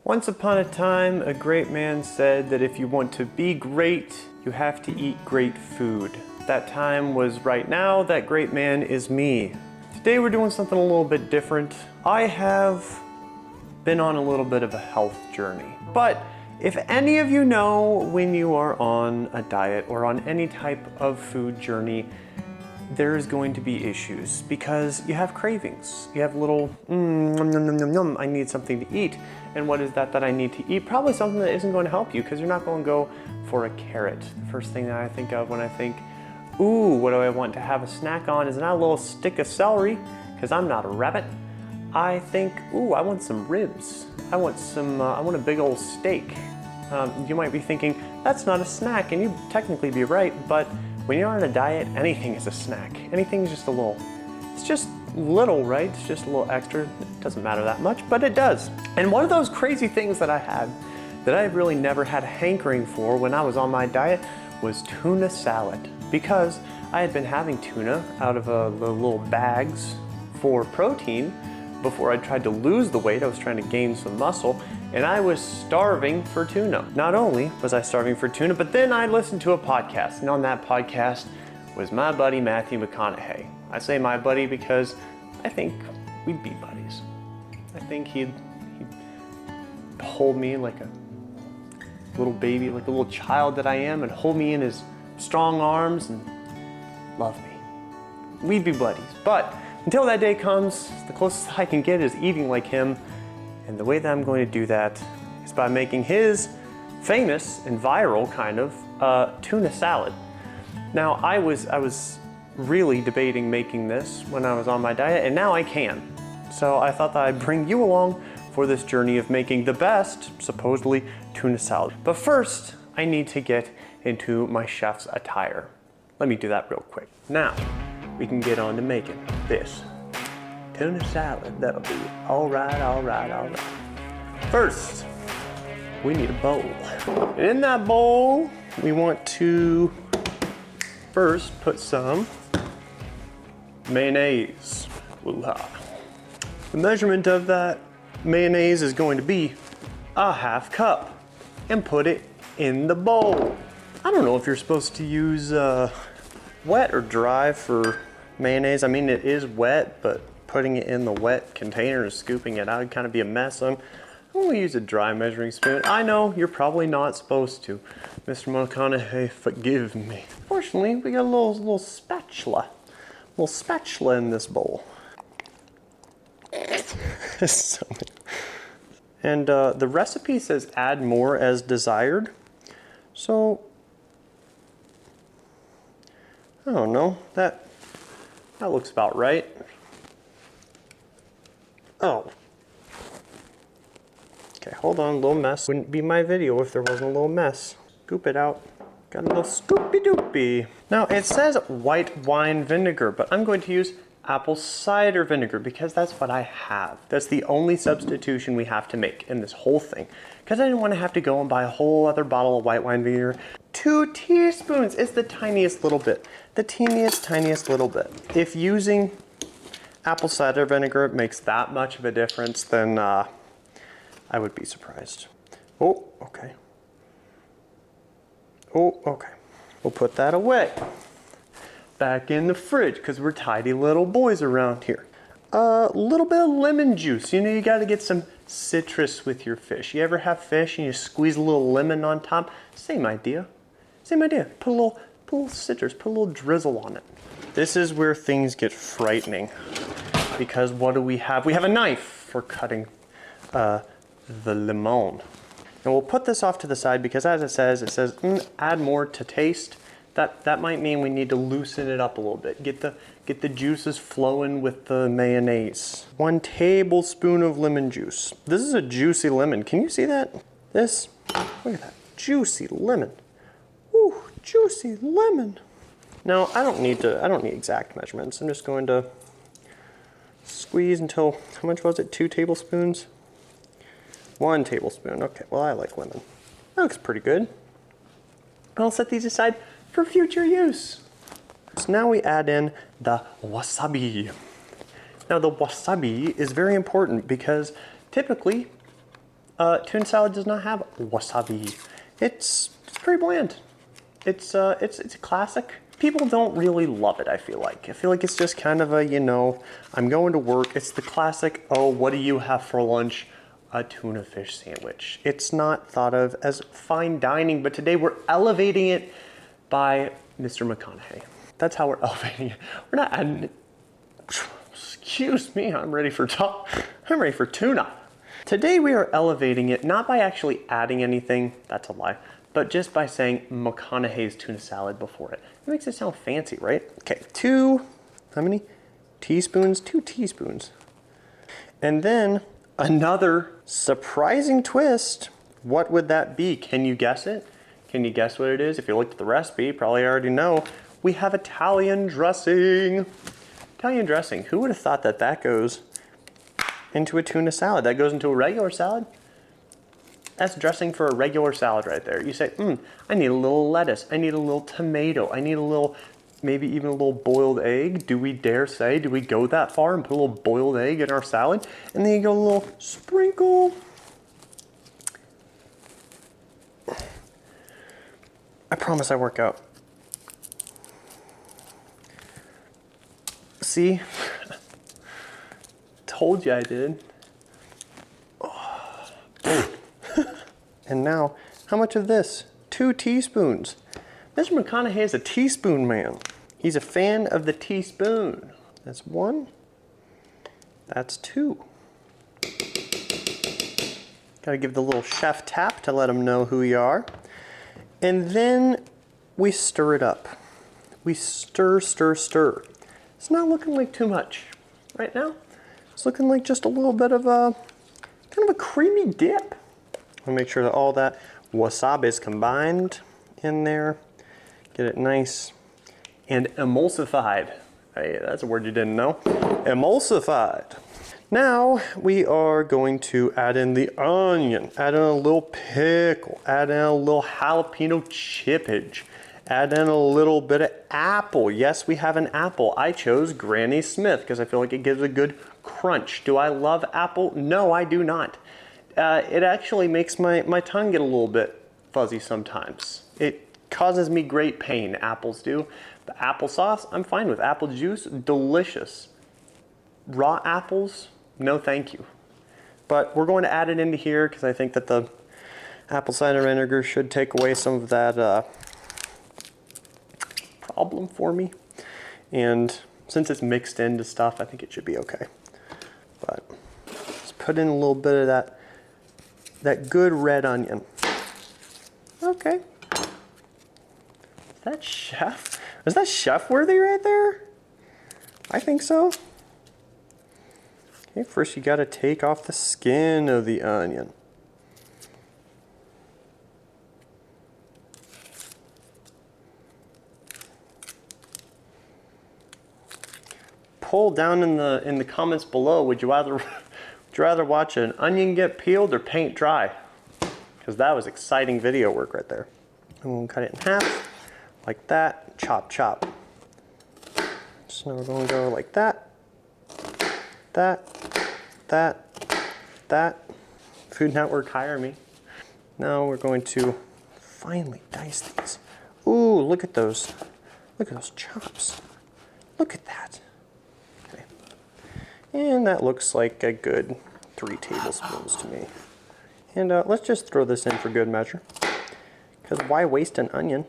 Once upon a time, a great man said that if you want to be great, you have to eat great food. That time was right now. That great man is me. Today we're doing something a little bit different. I have been on a little bit of a health journey. But if any of you know when you are on a diet or on any type of food journey, there's going to be issues because you have cravings. You have little, I need something to eat. And what is that I need to eat? Probably something that isn't going to help you because you're not going to go for a carrot. The first thing that I think of when I think, ooh, what do I want to have a snack on is not a little stick of celery because I'm not a rabbit. I think, ooh, I want some ribs. I want a big old steak. You might be thinking, that's not a snack, and you'd technically be right, but when you're on a diet, anything is a snack. Anything's just a little, it's just little, right? It's just a little extra. It doesn't matter that much, but it does. And one of those crazy things that I had that I really never had a hankering for when I was on my diet was tuna salad. Because I had been having tuna out of the little bags for protein before I tried to lose the weight. I was trying to gain some muscle, and I was starving for tuna. Not only was I starving for tuna, but then I listened to a podcast, and on that podcast was my buddy Matthew McConaughey. I say my buddy because I think we'd be buddies. I think he'd hold me like a little baby, like a little child that I am, and hold me in his strong arms and love me. We'd be buddies. But until that day comes, the closest I can get is eating like him. And the way that I'm going to do that is by making his famous and viral kind of tuna salad. Now, I was really debating making this when I was on my diet, and now I can. So I thought that I'd bring you along for this journey of making the best, supposedly, tuna salad. But first, I need to get into my chef's attire. Let me do that real quick. Now, we can get on to making this tuna salad. That'll be all right. First, we need a bowl. And in that bowl, we want to first put some mayonnaise. Woo-ha. The measurement of that mayonnaise is going to be a half cup, and put it in the bowl. I don't know if you're supposed to use wet or dry for mayonnaise. I mean, it is wet, but putting it in the wet container and scooping it out would kind of be a mess. I'm going to use a dry measuring spoon. I know you're probably not supposed to. Mr. McConaughey, forgive me. Fortunately, we got a little spatula. A little spatula in this bowl. And the recipe says add more as desired. So, I don't know. That looks about right. Oh. Okay, hold on, a little mess. Wouldn't be my video if there wasn't a little mess. Scoop it out. Got a little scoopy doopy. Now it says white wine vinegar, but I'm going to use apple cider vinegar because that's what I have. That's the only substitution we have to make in this whole thing. Because I didn't want to have to go and buy a whole other bottle of white wine vinegar. 2 teaspoons is the tiniest little bit. The tiniest little bit. If using apple cider vinegar makes that much of a difference, then I would be surprised. Oh, okay. Oh, okay. We'll put that away. Back in the fridge, because we're tidy little boys around here. A little bit of lemon juice. You know, you got to get some citrus with your fish. You ever have fish and you squeeze a little lemon on top? Same idea. Same idea. Put a little citrus, put a little drizzle on it. This is where things get frightening. Because what do we have? We have a knife for cutting the lemon. And we'll put this off to the side because as it says add more to taste. That might mean we need to loosen it up a little bit. Get the juices flowing with the mayonnaise. 1 tablespoon of lemon juice. This is a juicy lemon. Can you see that? Look at that. Juicy lemon. Ooh, juicy lemon. Now, I don't need exact measurements. I'm just going to squeeze until, how much was it? 2 tablespoons? 1 tablespoon. Okay, well, I like lemon. That looks pretty good. I'll set these aside for future use. So now we add in the wasabi. Now the wasabi is very important because typically Tuna salad does not have wasabi. It's pretty bland. It's a classic. People don't really love it, I feel like. I feel like it's just kind of a, you know, I'm going to work. It's the classic, oh, what do you have for lunch? A tuna fish sandwich. It's not thought of as fine dining, but today we're elevating it by Mr. McConaughey. That's how we're elevating it. We're not adding it. Excuse me, I'm ready for tuna. Today we are elevating it not by actually adding anything, that's a lie, but just by saying McConaughey's tuna salad before it. It makes it sound fancy, right? Okay, how many teaspoons? 2 teaspoons. And then another surprising twist. What would that be? Can you guess it? Can you guess what it is? If you looked at the recipe, you probably already know. We have Italian dressing. Italian dressing. Who would have thought that that goes into a tuna salad? That goes into a regular salad? That's dressing for a regular salad right there. You say, I need a little lettuce. I need a little tomato. I need a little, maybe even a little boiled egg. Do we dare say, do we go that far and put a little boiled egg in our salad? And then you go a little sprinkle. I promise I work out. See? Told you I did. And now, how much of this? 2 teaspoons. Mr. McConaughey is a teaspoon man. He's a fan of the teaspoon. That's 1. That's 2. Gotta give the little chef tap to let him know who you are. And then we stir it up. We stir, stir, stir. It's not looking like too much right now. It's looking like just a little bit of a, kind of a creamy dip. I'll make sure that all that wasabi is combined in there. Get it nice and emulsified. Hey, that's a word you didn't know. Emulsified. Now we are going to add in the onion, add in a little pickle, add in a little jalapeno chippage, add in a little bit of apple. Yes, we have an apple. I chose Granny Smith because I feel like it gives a good crunch. Do I love apple? No, I do not. It actually makes my tongue get a little bit fuzzy sometimes. It causes me great pain, apples do. But applesauce, I'm fine with. Apple juice, delicious. Raw apples, no thank you. But we're going to add it into here because I think that the apple cider vinegar should take away some of that problem for me. And since it's mixed into stuff, I think it should be okay. But let's put in a little bit of that good red onion. Okay. Is that chef? Is that chef worthy right there? I think so. Okay, first you gotta take off the skin of the onion. Poll down in the comments below, would you rather watch an onion get peeled or paint dry? Because that was exciting video work right there. I'm going to cut it in half, like that, chop, chop. So now we're going to go like that, that, that. Food Network, hire me. Now we're going to finely dice these. Ooh, look at those. Look at those chops. Look at that. Okay. And that looks like a good 3 tablespoons to me. And let's just throw this in for good measure. Because why waste an onion?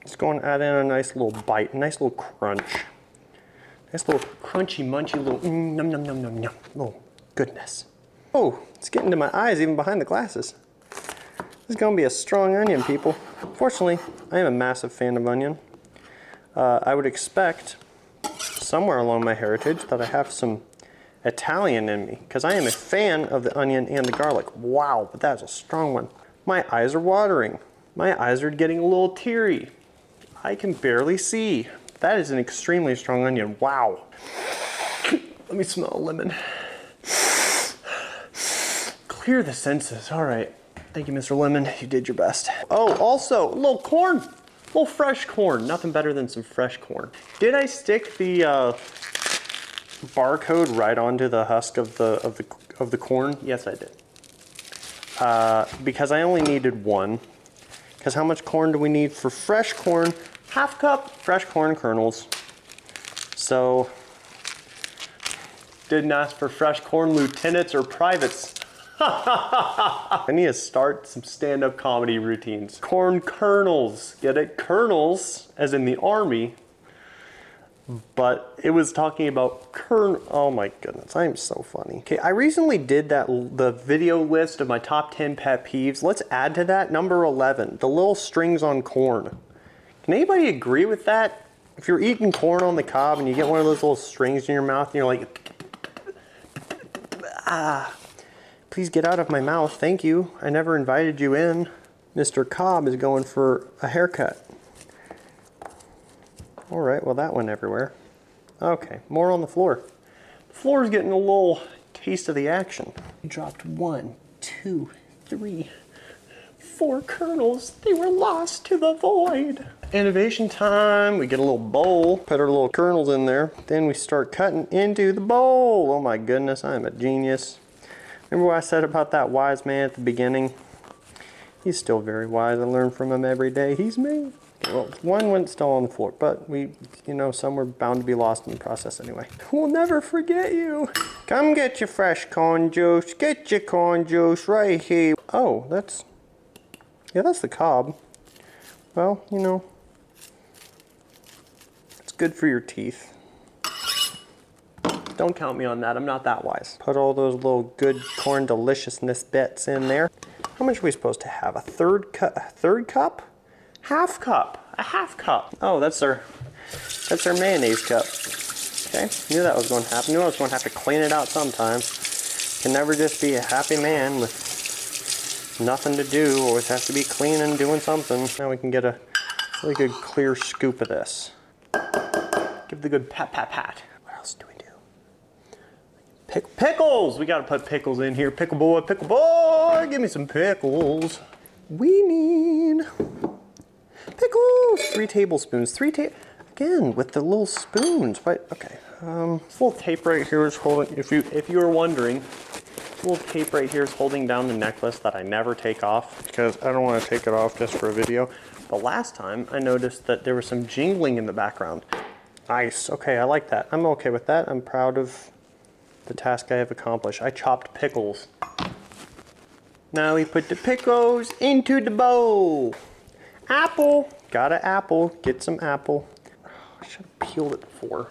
Just going to add in a nice little bite, a nice little crunch. Nice little crunchy, munchy, little num, num, num, num, num, little goodness. Oh, it's getting to my eyes even behind the glasses. This is going to be a strong onion, people. Fortunately, I am a massive fan of onion. I would expect somewhere along my heritage that I have some Italian in me, because I am a fan of the onion and the garlic. Wow, but that's a strong one. My eyes are watering. My eyes are getting a little teary. I can barely see. That is an extremely strong onion. Wow. Let me smell a lemon. Clear the senses. All right. Thank you, Mr. Lemon. You did your best. Oh, also, a little corn. A little fresh corn. Nothing better than some fresh corn. Did I stick the barcode right onto the husk of the corn? Yes, I did. because I only needed one. Because how much corn do we need for fresh corn? Half cup fresh corn kernels. So, didn't ask for fresh corn lieutenants or privates. I need to start some stand-up comedy routines. Corn kernels, get it? Kernels, as in the army, but it was talking about oh my goodness, I am so funny. Okay, I recently did the video list of my top 10 pet peeves. Let's add to that number 11, the little strings on corn. Can anybody agree with that? If you're eating corn on the cob and you get one of those little strings in your mouth and you're like, please get out of my mouth, thank you. I never invited you in. Mr. Cobb is going for a haircut. All right, well that went everywhere. Okay, more on the floor. The floor is getting a little taste of the action. We dropped 1, 2, 3, 4 kernels. They were lost to the void. Innovation time. We get a little bowl, put our little kernels in there. Then we start cutting into the bowl. Oh my goodness, I am a genius. Remember what I said about that wise man at the beginning? He's still very wise. I learn from him every day. He's me. Well, one went still on the floor, but some were bound to be lost in the process anyway. We'll never forget you. Come get your fresh corn juice. Get your corn juice right here. Oh, that's the cob. Well, it's good for your teeth. Don't count me on that, I'm not that wise. Put all those little good corn deliciousness bits in there. How much are we supposed to have? A third cup? Half cup, a half cup. Oh, that's our mayonnaise cup. Okay, knew that was going to happen. Knew I was going to have to clean it out sometime. Can never just be a happy man with nothing to do. Always has to be cleaning, doing something. Now we can get a really good clear scoop of this. Give the good pat, pat, pat. What else do we do? Pickles! We gotta put pickles in here. Pickle boy, give me some pickles. We need pickles. 3 tablespoons. Again, with the little spoons. But okay. This little tape right here is holding. If you were wondering, this little tape right here is holding down the necklace that I never take off because I don't want to take it off just for a video. But last time I noticed that there was some jingling in the background. Nice. Okay, I like that. I'm okay with that. I'm proud of the task I have accomplished. I chopped pickles. Now we put the pickles into the bowl. Apple. Got an apple. Get some apple. Oh, I should have peeled it before.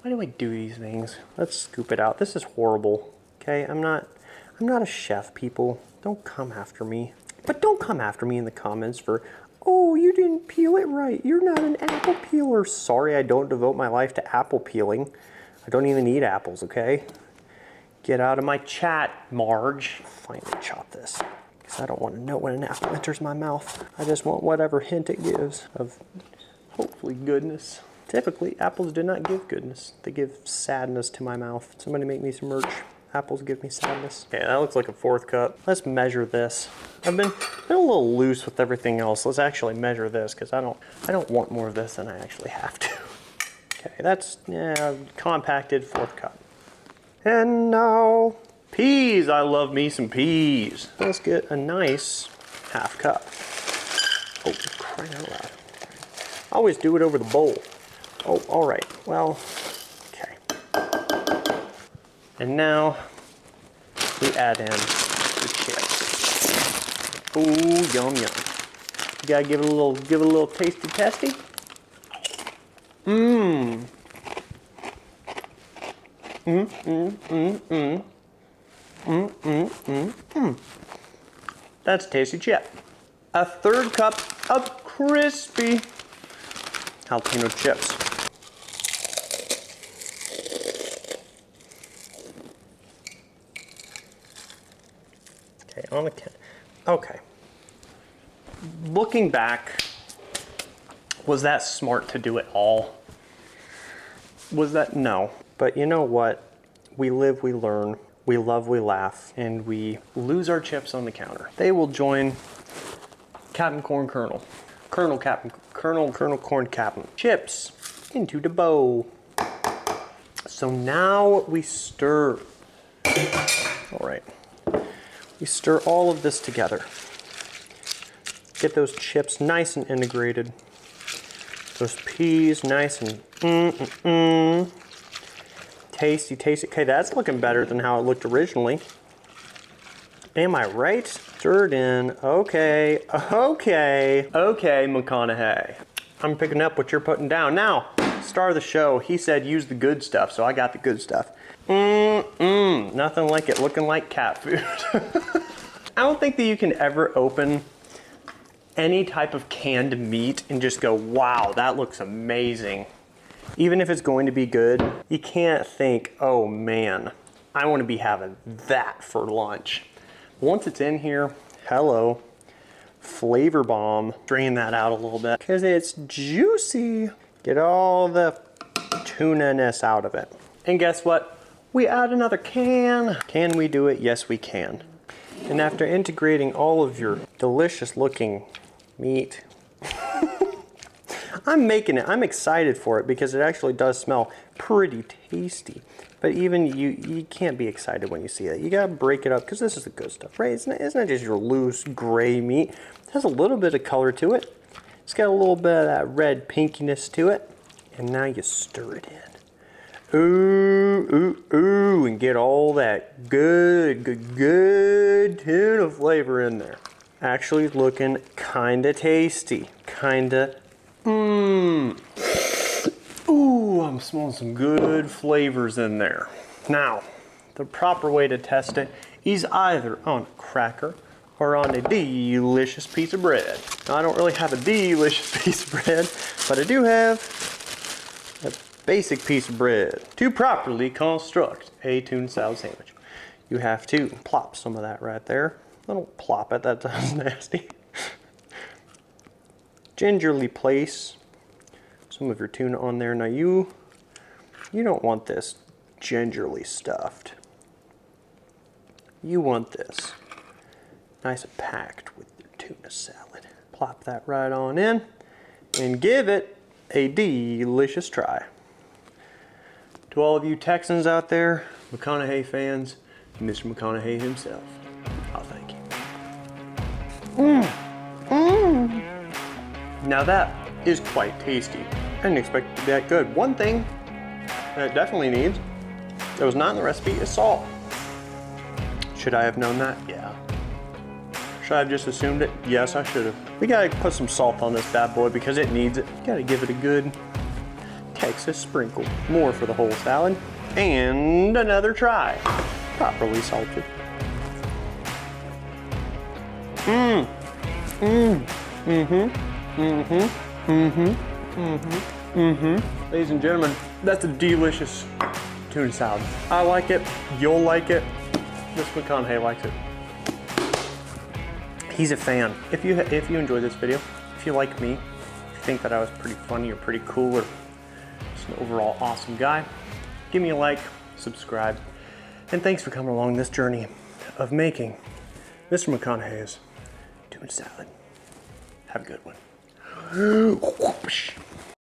Why do I do these things? Let's scoop it out. This is horrible. Okay, I'm not a chef, people. Don't come after me. But don't come after me in the comments for, oh, you didn't peel it right. You're not an apple peeler. Sorry, I don't devote my life to apple peeling. I don't even eat apples, okay? Get out of my chat, Marge. Finally chop this, because I don't want to know when an apple enters my mouth. I just want whatever hint it gives of hopefully goodness. Typically, apples do not give goodness. They give sadness to my mouth. Somebody make me some merch. Apples give me sadness. Okay, that looks like a 4th cup. Let's measure this. I've been a little loose with everything else. Let's actually measure this, because I don't want more of this than I actually have to. Okay, that's compacted 4th cup. And now, peas. I love me some peas. Let's get a nice half cup. Oh, crying out loud. I always do it over the bowl. Oh, all right. Well, okay. And now we add in the chips. Oh, yum yum. You gotta give it a little tasty testy. Mmm. That's a tasty chip. A 3rd cup of crispy jalapeno chips. Okay, on the can. Okay. Looking back, was that smart to do it all? Was that? No. But you know what? We live, we learn, we love, we laugh, and we lose our chips on the counter. They will join Captain Corn Kernel. Colonel Corn Captain. Chips into the bowl. So now we stir. All right. You stir all of this together. Get those chips nice and integrated. Those peas nice and tasty, tasty. Okay, that's looking better than how it looked originally. Am I right? Stir it in. Okay, okay, okay, McConaughey. I'm picking up what you're putting down. Now, star of the show, he said use the good stuff, so I got the good stuff. Nothing like it looking like cat food. I don't think that you can ever open any type of canned meat and just go, wow, that looks amazing. Even if it's going to be good, you can't think, oh man, I want to be having that for lunch. Once it's in here, hello, flavor bomb. Drain that out a little bit because it's juicy. Get all the tuna-ness out of it. And guess what? We add another can. Can we do it? Yes, we can. And after integrating all of your delicious looking meat, I'm making it. I'm excited for it because it actually does smell pretty tasty. But even you can't be excited when you see it. You gotta break it up because this is the good stuff, right? It's not just your loose gray meat. It has a little bit of color to it. It's got a little bit of that red pinkiness to it. And now you stir it in. Ooh, ooh, ooh, and get all that good tuna flavor in there. Actually looking kinda tasty. Kinda, Ooh, I'm smelling some good flavors in there. Now, the proper way to test it is either on a cracker or on a delicious piece of bread. Now, I don't really have a delicious piece of bread, but I do have a basic piece of bread. To properly construct a tuna salad sandwich, you have to plop some of that right there. I don't plop it, that sounds nasty. Gingerly place some of your tuna on there. Now you don't want this gingerly stuffed. You want this nice and packed with your tuna salad. Plop that right on in and give it a delicious try. To all of you Texans out there, McConaughey fans, Mr. McConaughey himself, I'll thank you. Now that is quite tasty. I didn't expect it to be that good. One thing that it definitely needs, that was not in the recipe, is salt. Should I have known that? Yeah. Should I have just assumed it? Yes, I should have. We gotta put some salt on this bad boy because it needs it. Gotta give it a good Texas sprinkle. More for the whole salad. And another try. Properly salted. Ladies and gentlemen, that's a delicious tuna salad. I like it, you'll like it, Mr. McConaughey likes it. He's a fan. If you enjoyed this video, if you like me, if you think that I was pretty funny or pretty cool or just an overall awesome guy, give me a like, subscribe, and thanks for coming along this journey of making Mr. McConaughey's tuna salad. Have a good one.